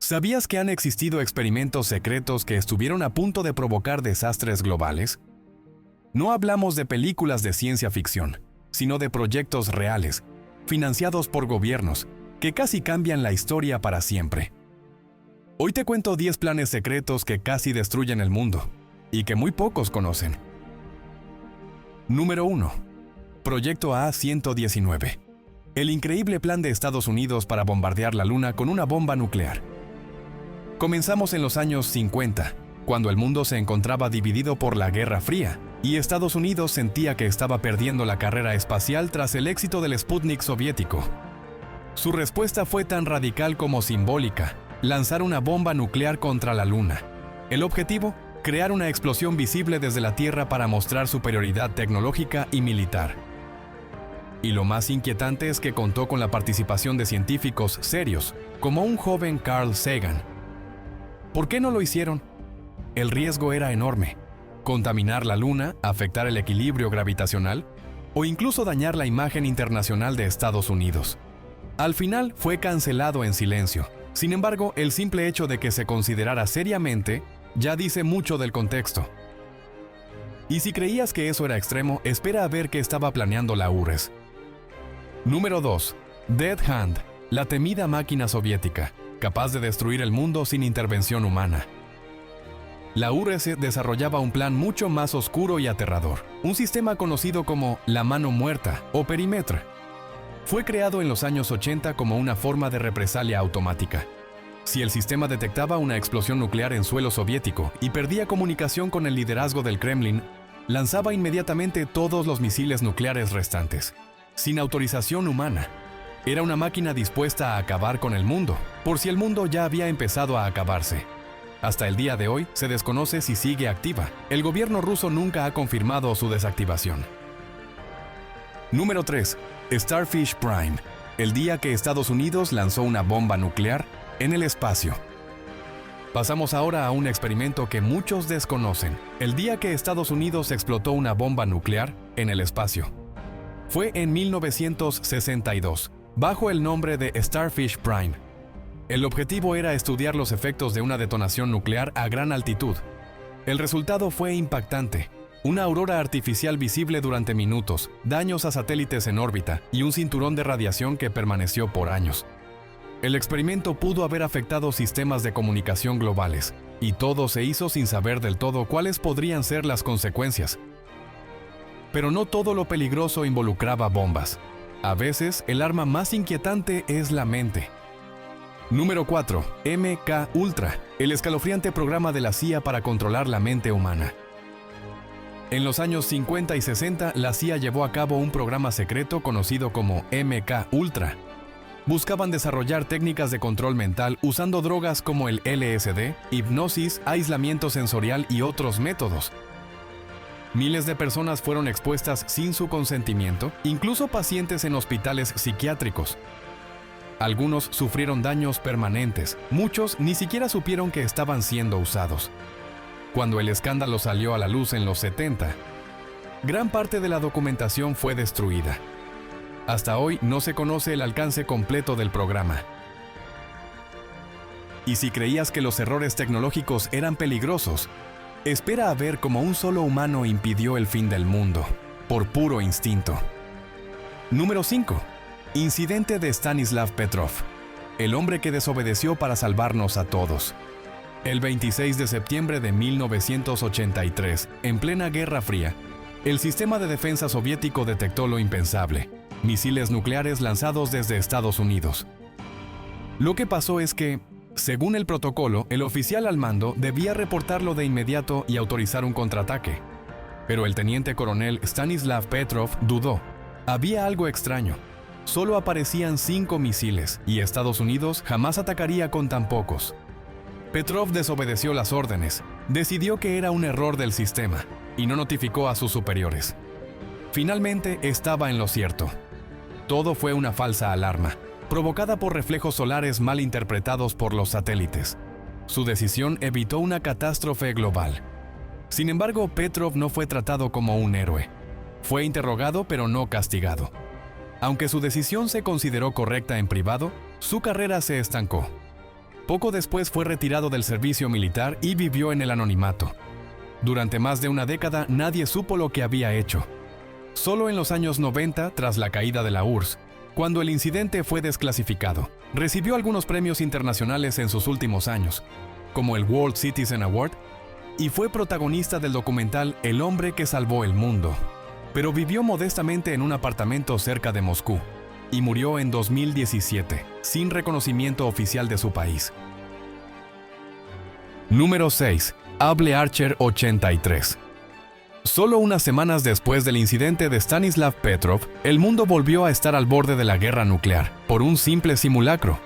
¿Sabías que han existido experimentos secretos que estuvieron a punto de provocar desastres globales? No hablamos de películas de ciencia ficción, sino de proyectos reales, financiados por gobiernos, que casi cambian la historia para siempre. Hoy te cuento 10 planes secretos que casi destruyen el mundo, y que muy pocos conocen. Número 1. Proyecto A-119. El increíble plan de Estados Unidos para bombardear la Luna con una bomba nuclear. Comenzamos en los años 50, cuando el mundo se encontraba dividido por la Guerra Fría, y Estados Unidos sentía que estaba perdiendo la carrera espacial tras el éxito del Sputnik soviético. Su respuesta fue tan radical como simbólica: lanzar una bomba nuclear contra la Luna. El objetivo: crear una explosión visible desde la Tierra para mostrar superioridad tecnológica y militar. Y lo más inquietante es que contó con la participación de científicos serios, como un joven Carl Sagan. ¿Por qué no lo hicieron? El riesgo era enorme: contaminar la Luna, afectar el equilibrio gravitacional o incluso dañar la imagen internacional de Estados Unidos. Al final fue cancelado en silencio. Sin embargo, el simple hecho de que se considerara seriamente ya dice mucho del contexto. Y si creías que eso era extremo, espera a ver qué estaba planeando la URSS. Número 2. Dead Hand, la temida máquina soviética, capaz de destruir el mundo sin intervención humana. La URSS desarrollaba un plan mucho más oscuro y aterrador, un sistema conocido como la mano muerta o perímetro. Fue creado en los años 80 como una forma de represalia automática. Si el sistema detectaba una explosión nuclear en suelo soviético y perdía comunicación con el liderazgo del Kremlin, lanzaba inmediatamente todos los misiles nucleares restantes, sin autorización humana. Era una máquina dispuesta a acabar con el mundo, por si el mundo ya había empezado a acabarse. Hasta el día de hoy se desconoce si sigue activa. El gobierno ruso nunca ha confirmado su desactivación. Número 3. Starfish Prime, el día que Estados Unidos lanzó una bomba nuclear en el espacio. Pasamos ahora a un experimento que muchos desconocen: el día que Estados Unidos explotó una bomba nuclear en el espacio. Fue en 1962, bajo el nombre de Starfish Prime. El objetivo era estudiar los efectos de una detonación nuclear a gran altitud. El resultado fue impactante: una aurora artificial visible durante minutos, daños a satélites en órbita y un cinturón de radiación que permaneció por años. El experimento pudo haber afectado sistemas de comunicación globales, y todo se hizo sin saber del todo cuáles podrían ser las consecuencias. Pero no todo lo peligroso involucraba bombas. A veces, el arma más inquietante es la mente. Número 4. MK Ultra, el escalofriante programa de la CIA para controlar la mente humana. En los años 50 y 60, la CIA llevó a cabo un programa secreto conocido como MK Ultra. Buscaban desarrollar técnicas de control mental usando drogas como el LSD, hipnosis, aislamiento sensorial y otros métodos. Miles de personas fueron expuestas sin su consentimiento, incluso pacientes en hospitales psiquiátricos. Algunos sufrieron daños permanentes, muchos ni siquiera supieron que estaban siendo usados. Cuando el escándalo salió a la luz en los 70, gran parte de la documentación fue destruida. Hasta hoy no se conoce el alcance completo del programa. Y si creías que los errores tecnológicos eran peligrosos, espera a ver cómo un solo humano impidió el fin del mundo, por puro instinto. Número 5. Incidente de Stanislav Petrov, el hombre que desobedeció para salvarnos a todos. El 26 de septiembre de 1983, en plena Guerra Fría, el sistema de defensa soviético detectó lo impensable: misiles nucleares lanzados desde Estados Unidos. Lo que pasó es que, según el protocolo, el oficial al mando debía reportarlo de inmediato y autorizar un contraataque. Pero el teniente coronel Stanislav Petrov dudó. Había algo extraño. Solo aparecían 5 misiles, y Estados Unidos jamás atacaría con tan pocos. Petrov desobedeció las órdenes, decidió que era un error del sistema, y no notificó a sus superiores. Finalmente estaba en lo cierto. Todo fue una falsa alarma, provocada por reflejos solares mal interpretados por los satélites. Su decisión evitó una catástrofe global. Sin embargo, Petrov no fue tratado como un héroe. Fue interrogado pero no castigado. Aunque su decisión se consideró correcta en privado, su carrera se estancó. Poco después fue retirado del servicio militar y vivió en el anonimato. Durante más de una década nadie supo lo que había hecho. Solo en los años 90, tras la caída de la URSS, cuando el incidente fue desclasificado, recibió algunos premios internacionales en sus últimos años, como el World Citizen Award, y fue protagonista del documental El hombre que salvó el mundo. Pero vivió modestamente en un apartamento cerca de Moscú y murió en 2017, sin reconocimiento oficial de su país. Número 6. Able Archer 83. Solo unas semanas después del incidente de Stanislav Petrov, el mundo volvió a estar al borde de la guerra nuclear, por un simple simulacro.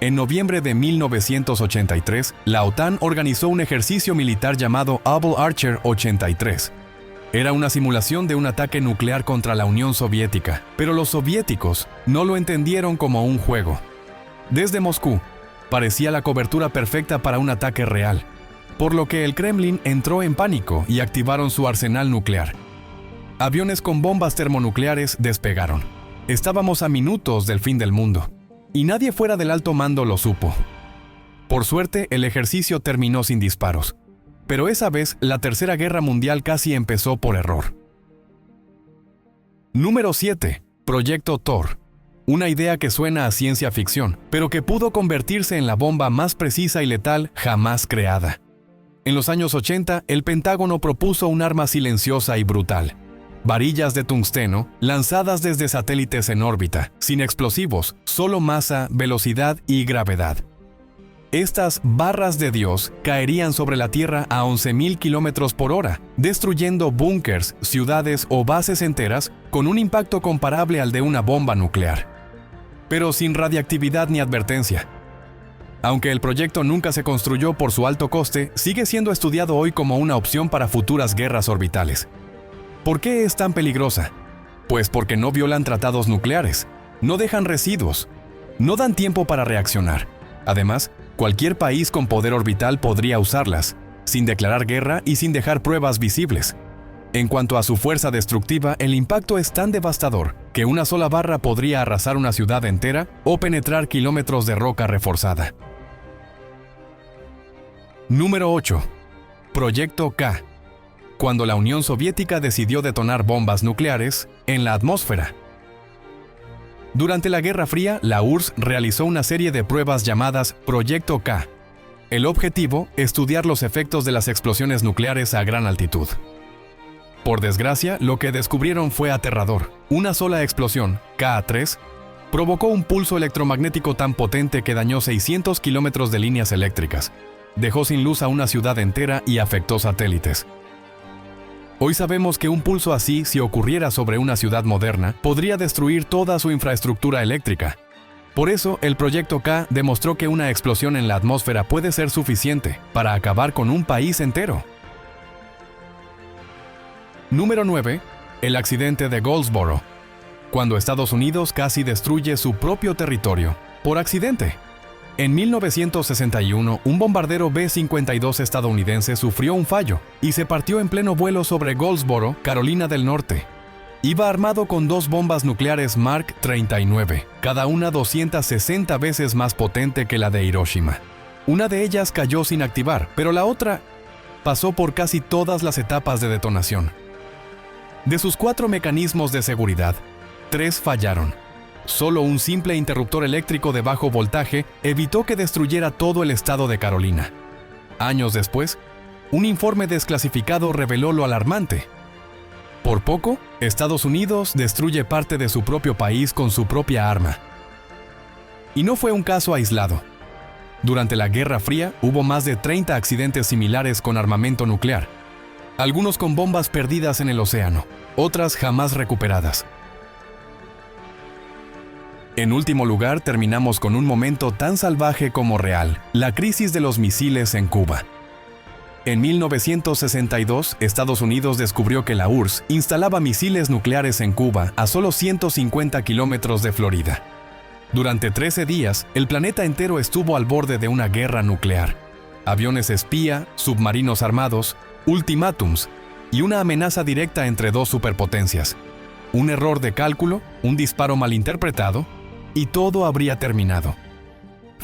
En noviembre de 1983, la OTAN organizó un ejercicio militar llamado Able Archer 83. Era una simulación de un ataque nuclear contra la Unión Soviética, pero los soviéticos no lo entendieron como un juego. Desde Moscú, parecía la cobertura perfecta para un ataque real, por lo que el Kremlin entró en pánico y activaron su arsenal nuclear. Aviones con bombas termonucleares despegaron. Estábamos a minutos del fin del mundo, y nadie fuera del alto mando lo supo. Por suerte, el ejercicio terminó sin disparos. Pero esa vez, la Tercera Guerra Mundial casi empezó por error. Número 7. Proyecto Thor. Una idea que suena a ciencia ficción, pero que pudo convertirse en la bomba más precisa y letal jamás creada. En los años 80, el Pentágono propuso un arma silenciosa y brutal. Varillas de tungsteno, lanzadas desde satélites en órbita, sin explosivos, solo masa, velocidad y gravedad. Estas barras de Dios caerían sobre la Tierra a 11.000 kilómetros por hora, destruyendo búnkers, ciudades o bases enteras con un impacto comparable al de una bomba nuclear. Pero sin radiactividad ni advertencia. Aunque el proyecto nunca se construyó por su alto coste, sigue siendo estudiado hoy como una opción para futuras guerras orbitales. ¿Por qué es tan peligrosa? Pues porque no violan tratados nucleares, no dejan residuos, no dan tiempo para reaccionar. Además, cualquier país con poder orbital podría usarlas, sin declarar guerra y sin dejar pruebas visibles. En cuanto a su fuerza destructiva, el impacto es tan devastador que una sola barra podría arrasar una ciudad entera o penetrar kilómetros de roca reforzada. Número 8. Proyecto K. Cuando la Unión Soviética decidió detonar bombas nucleares en la atmósfera. Durante la Guerra Fría, la URSS realizó una serie de pruebas llamadas Proyecto K. El objetivo, estudiar los efectos de las explosiones nucleares a gran altitud. Por desgracia, lo que descubrieron fue aterrador. Una sola explosión, Ka-3, provocó un pulso electromagnético tan potente que dañó 600 kilómetros de líneas eléctricas, dejó sin luz a una ciudad entera y afectó satélites. Hoy sabemos que un pulso así, si ocurriera sobre una ciudad moderna, podría destruir toda su infraestructura eléctrica. Por eso, el Proyecto K demostró que una explosión en la atmósfera puede ser suficiente para acabar con un país entero. Número 9. El accidente de Goldsboro. Cuando Estados Unidos casi destruye su propio territorio, por accidente. En 1961, un bombardero B-52 estadounidense sufrió un fallo y se partió en pleno vuelo sobre Goldsboro, Carolina del Norte. Iba armado con 2 bombas nucleares Mark 39, cada una 260 veces más potente que la de Hiroshima. Una de ellas cayó sin activar, pero la otra pasó por casi todas las etapas de detonación. De sus 4 mecanismos de seguridad, 3 fallaron. Solo un simple interruptor eléctrico de bajo voltaje evitó que destruyera todo el estado de Carolina. Años después, un informe desclasificado reveló lo alarmante. Por poco, Estados Unidos destruye parte de su propio país con su propia arma. Y no fue un caso aislado. Durante la Guerra Fría hubo más de 30 accidentes similares con armamento nuclear, algunos con bombas perdidas en el océano, otras jamás recuperadas. En último lugar, terminamos con un momento tan salvaje como real, la crisis de los misiles en Cuba. En 1962, Estados Unidos descubrió que la URSS instalaba misiles nucleares en Cuba a solo 150 kilómetros de Florida. Durante 13 días, el planeta entero estuvo al borde de una guerra nuclear. Aviones espía, submarinos armados, ultimátums y una amenaza directa entre 2 superpotencias. Un error de cálculo, un disparo malinterpretado, y todo habría terminado.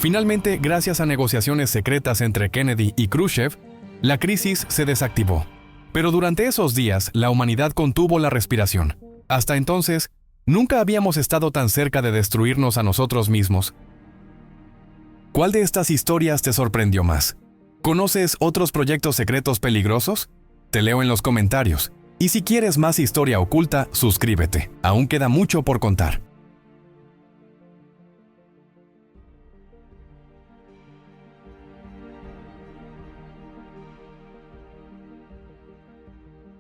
Finalmente, gracias a negociaciones secretas entre Kennedy y Khrushchev, la crisis se desactivó. Pero durante esos días, la humanidad contuvo la respiración. Hasta entonces, nunca habíamos estado tan cerca de destruirnos a nosotros mismos. ¿Cuál de estas historias te sorprendió más? ¿Conoces otros proyectos secretos peligrosos? Te leo en los comentarios. Y si quieres más historia oculta, suscríbete. Aún queda mucho por contar.